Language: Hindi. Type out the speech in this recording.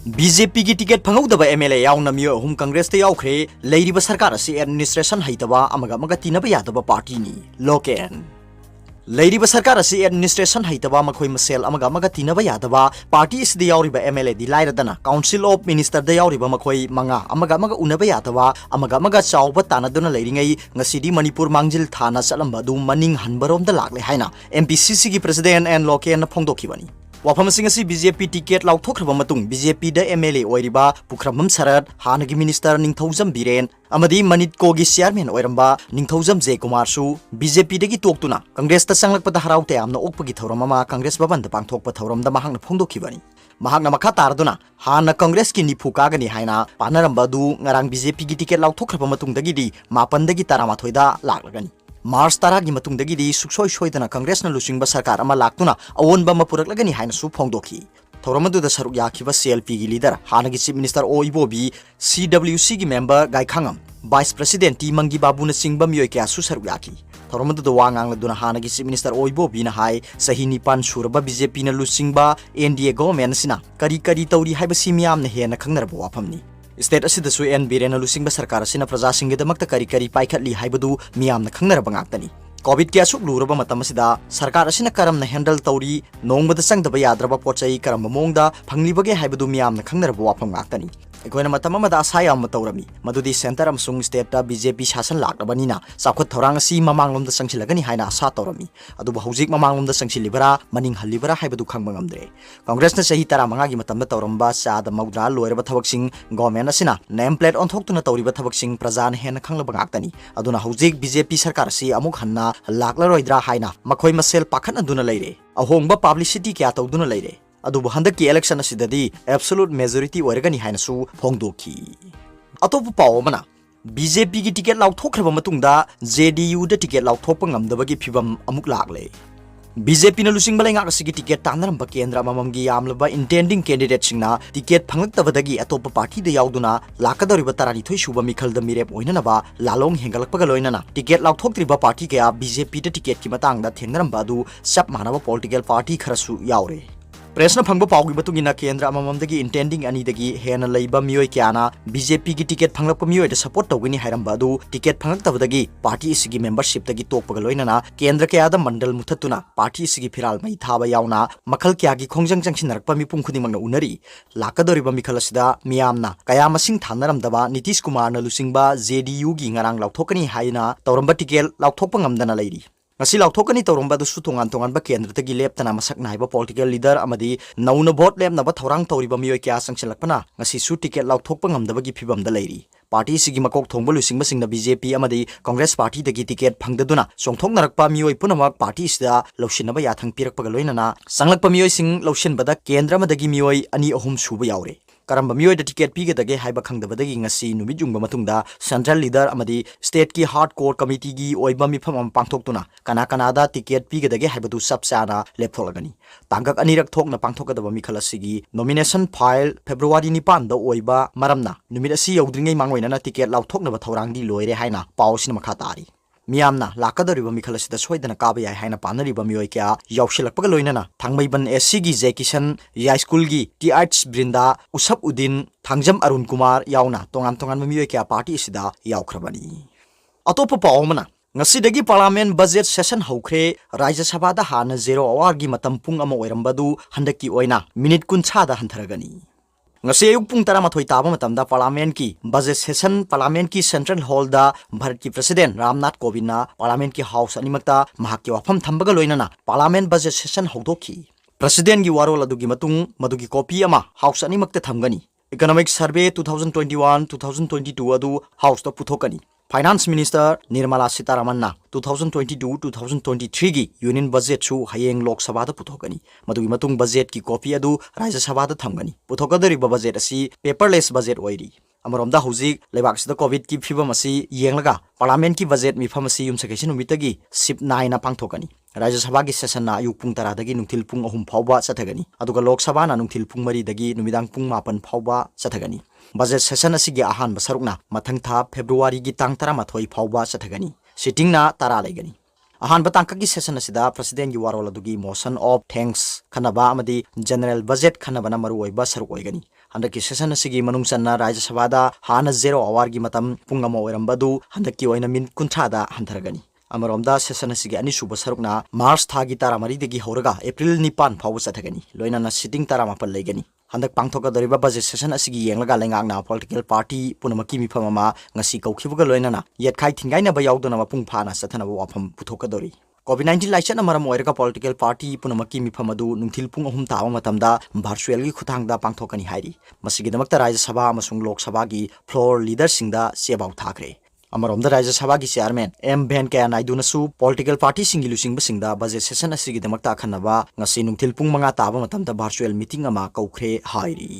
बीजेपी की टिकट फंगौदब एमएलए याउना मियो अहुम कांग्रेस ते याउख्रे लेरिबा सरकार असि एडमिनिस्ट्रेशन हैतबा अमगा तीनबा यादबा पार्टी नि लोकेन लेरिबा सरकार असि एडमिनिस्ट्रेशन हैतबा मखोय मसेल अमगा तीनबा यादबा पार्टी इसदि याउरिबा एमएलए दि लाइरदना काउंसिल ऑफ मिनिस्टर द याउरिबा मखोय मंगा अमगा उनबा यादबा अमगा चावबा तानदुना लेरिङै ngasidi मणिपुर मांजिल थाना चलंबा दु मनिंग हनबरोम द लागले हाइना एमपीसीसी की प्रेसिडेंट एन लोकेन फोंदोखिबनी वाफम बीजेपी टिकेट लाउथोख्रब मतुंग बीजेपी द एमएलए ओइरिबा पुखरमम सरद हानगी मिनिस्टर निंगथौजम बिरेन अमदी मनिटको की चेयरमैन ओइरंबा निंगथौजम जयकुमार सु बीजेपी दगी तोक्तुना कांग्रेस त संगलकपदा हराउते यामना ओकपगी थौरम अमा कांग्रेस भवन द पांगथोकपा थौरम द महांगना फोंदोखिबनी महांगना मखा तारदुना हाना कांग्रेस की निफु कागनी हाइना पानरंबा दु ngarang बीजेपी की टिकेट लाउथोख्रब मतुंग दगी दी मापन दगी तारामाथोइदा लागलगनी मार्च तारा की मतुंगदगी सुक्सोय सोयदना कांग्रेस न लुसिंगबा सरकार अमा लाक्तुना अवोनबा अमा पुरकलगनी हाइनसु फोंदोखी थौरमदुदा सरुक याखिबा सीएलपी की लीडर हानगी चीफ मिनिस्टर ओ इबोबी सीडब्ल्यूसी की मेंबर गायखांगम वाइस प्रेसिडेंट टी मंगी बाबूना सिंगबा मियोय क्यासु सरुक याखी थौरमदुदा वांगांगलदुना हानगी चीफ मिनिस्टर ओ इबोबी ना हाय सही निपान सुरबा बीजेपी न लुसिंगबा एनडीए गवर्नमेंट सिना करी करी तौरी हाइबसी मियामना हेना खंगनरबा वाफमनी स्टेट असिदसु एन बीरेन लुसिंगबा सरकार असिना प्रजासिंगदमक्ता करी करी पाइखटली हाइबदु मियामना खंगनरबा ngaktani कोविड के असुक लुरबा मतम असिदा सरकार असिना करमना हैंडल तौरी नोंगबदा संगदबा याद्रबा पोचै करम मोंगदा फंगलिबगे हाइबदु मियामना खंगनरबा वाफम ngaktani अखोयना मतम अमदा आसाय अम तौरमी मदुदी सेंटर अमसुंग स्टेट ता बीजेपी शासन लाक्लबनिना चाखत थौरांग असि ममांगलोमदा संगसिलगनी हाइना आशा तौरमी अदुबा हौजिक ममांगलोमदा संगसिलिबरा मनिंग हल्लिबरा हाइबदु खंगबा ngamdre कांग्रेसना सही तरा मंगा की मतमदा तौरमबा चादा मौद्रा लोयरबा थबकसिंग गवर्नमेंट असिना नेम प्लेट ऑनथोक्तुना तौरिबा थबकसिंग प्रजान हेन खंगलबा ngaktani अदुना हौजिक बीजेपी सरकार असि अमुक हन्ना लाक्लरोइद्रा हाइना मखोय मसेल पाखनदुना लेरे अहोंगबा पब्लिसिटी क्या तौदुना लेरे अदुबु हंदकी इलेक्शन असिददी एब्सोल्यूट मेजॉरिटी ओइरगनी हाइनसु फोंगदोखी अतोप पावमना बीजेपी की टिकेट लाउथोख्रबा मतुंगदा जेडीयू द टिकेट लाउथोकपा ngamdabagi फिबम अमुक लागले बीजेपी न लुसिंग बलेंगा की टिकेट तानरंबा केंद्र अममगी यामलबा इंटेंडिंग कैंडिडेट सिंगना टिकेट फंगलक्तबदगी अतोप पार्टी द याउदुना लाकदरिबा तरानिथोय सुबा मिखलद मिरेप ओइननबा लालोंग हेंगलकपगा लोइनना टिकेट लाउथोक्त्रिबा पार्टी कया बीजेपी द टिकेट की मतंगदा थेंगरंबा दु सब मानव पॉलिटिकल पार्टी खरसु यावरे प्रेसना फंगबा पाउगी बतुंगिना केंद्र अमममदगी इंटेंडिंग अनीदगी हेना लैबा मियोय क्याना बीजेपी की टिकेट फंगलकपा मियोय द सपोर्ट तौगनी हायरंबा दु टिकेट फंगलक्तबदगी पार्टी इसिगी मेंबरशिप दगी तोकपगा लोइनना केंद्र कयादा मंडल मुथतुना पार्टी इसिगी फिराल मै थाबा यावना मखल क्यागी खोंजंग जंगसिनरकपा मिपुम खुदिमंगना उनरी लाकदोरिबा मिखल असिदा मियामना कया मसिंग थानरमदबा नीतीश कुमार न लुसिंगबा जेडीयू गी ngarang लाउथोकनी हाइना तौरंबा टिकेट लाउथोकपा ngamdana लैरी ngasi lautokani toromba du su tongan tongan ba kendra tagi leptana masak naiba political leader amadi nauna vote lepna ba thorang toriba miyoy kya sangsilakpana ngasi su ticket lautokpa ngamdaba gi phibam da leiri party sigi makok thongba lusingba singna BJP amadi Congress party dagi ticket phangdaduna songthok narakpa miyoy punamak party sida loshinaba yathang pirakpa loinana sanglakpa miyoy sing loshin bada kendra madagi miyoy ani ahum suba yaure करम मियोय टिकेट पीगदगे हाइबा खंगदबदगी ngasi नुमित जुंगबा मतुंगदा सेंट्रल लीडर अमदी स्टेट की हार्ड कोर कमिटी की ओइबा मिफम अम पांगथोक्तुना कना कनादा टिकेट पीगदगे हाइबदु सबसाना लेपथोलगनी तांगक अनिरक थोकना पांगथोकदबा मिखल असिगी नॉमिनेशन फाइल फेब्रुवारी 9 दा ओइबा मरमना नुमित असि यौद्रिङै मांगोइना टिकेट लाउथोकनबा थौरांगदी लोइरे हाइना पाउसिन मखा तारी मियामना लाकदरिबा मिखल असिदा सोइदना काबा याय हाइना पानरिबा मियोय क्या यावशिलकपगा लोइनना थांगमैबन एससी की जय किशन या स्कूल की टीआर्ट्स ब्रिंदा उसप उद्दीन थांगजम अरुण कुमार यावना तोंगान तोंगान मियोय क्या पार्टी सिदा यावख्रबनी अतोप पावमना ngasi पार्लियामेंट बजेट सेशन हौख्रे राज्य सभा दा हाना 0 आवर की मतम पुंग अमा ओइरंबदु हंदकी ओइना मिनिट 50 दा हंथरगनी ngasi ayuk pung 13 ताबा मतमदा पार्लियामेंट की बजेट सेशन पार्लियामेंट की सेंट्रल हॉल दा भारत की प्रेसिडेंट रामनाथ कोविंद ना पार्लियामेंट की हाउस अनिमक्ता महाकी वाफम थंबगा लोइनना पार्लियामेंट बजेट सेशन हौदोखी प्रेसिडेंट की वारोल अदुगी मतुंग मदुगी कॉपी अमा हाउस अनिमक्ता थंगनी इकोनॉमिक सर्वे 2021 2022 अदु हाउस दा पुथोकनी फाइनेंस मिनिस्टर निर्मला सीतारमण 2022-2023 की यूनियन बजेट सु हयेंग लोक सभा दा पुथोकनी मदुगी मतुंग बजेट की कॉपी अदु राज्य सभा दा थंगनी पुथोकदरी बजेट असि पेपरलेस बजेट ओइरी अमरोमदा हौजिक लेबाक्सिदा कोविड की फिबम असि येंगलगा पार्लियामेंट की बजेट मिफम असि युमसकेशन उमितगी सिप 9 ना पांगथोकनी राज्य सभा की सेशन ना अयुक पुंग 10 दगी नुंथिल पुंग 3 फावबा चथगनी अदुगा लोक सभा ना नुंथिल पुंग 3 दगी नुमिदांग पुंग 9 फावबा चथगनी बजेट सेशन असिगी अहानबा सरुकना मथंग था फेब्रुवारी की तांग 13 फावबा चथगनी सिटिंग ना 10 लेगनी अहानबा तांकगी सेशन असिदा प्रेसिडेंट की वारोल अदुगी मोशन ऑफ थैंक्स खनबा अमदी जनरल बजट खनबना मरु ओइबा सरुक ओइगनी हंदकी सेशन असिगी मनुंग चन्ना राज्य सभादा हाना 0 आवर की मतम पुंग अमा ओइरंबदु हंदकी ओइना मिन कुंथ्रादा हंथरगनी अमरोमदा सेशन असिगी अनिसुब सरुकना मार्च थागी तारामरीदगी हौरगा एप्रिल 9 फाउ चथगनी लोइनाना सिटिंग तारामापल लेगनी हंदक पांथोकदरिबा बजेट सेशन असिगी येंगलगा लेंगांगना पॉलिटिकल पार्टी पुनमकी मिफम अमा ngasi कौखिबगा लोइनाना येतखाइ थिंगाइनाबा यावदना पुंग फाना सथनबा वाफम पुथोकदोरी COVID-19 लाइचन मरम ओइरगा पॉलिटिकल पार्टी पुनमकी मिफम अदु नुंथिल पुंग अहुम तावा मतमदा वर्चुअल की खुथांगदा पांथोकनी हाइरी मसिगिदमक्ता राज्य सभा अमसुंग लोक सभा की फ्लोर लीडर सिंगदा सेबाउ थाखरे अमरोमदा राज्य सभा की चेयरमैन एम वेंकैया नायडूनसु पॉलिटिकल पार्टी सिंगी लुसिंगबसिंगदा बजेट सेशन असिगिदमक्ता खन्नबा ngasi नुंथिल पुंग 5 ताबा मतमदा वर्चुअल मीटिंग अमा कौखरे हाइरी।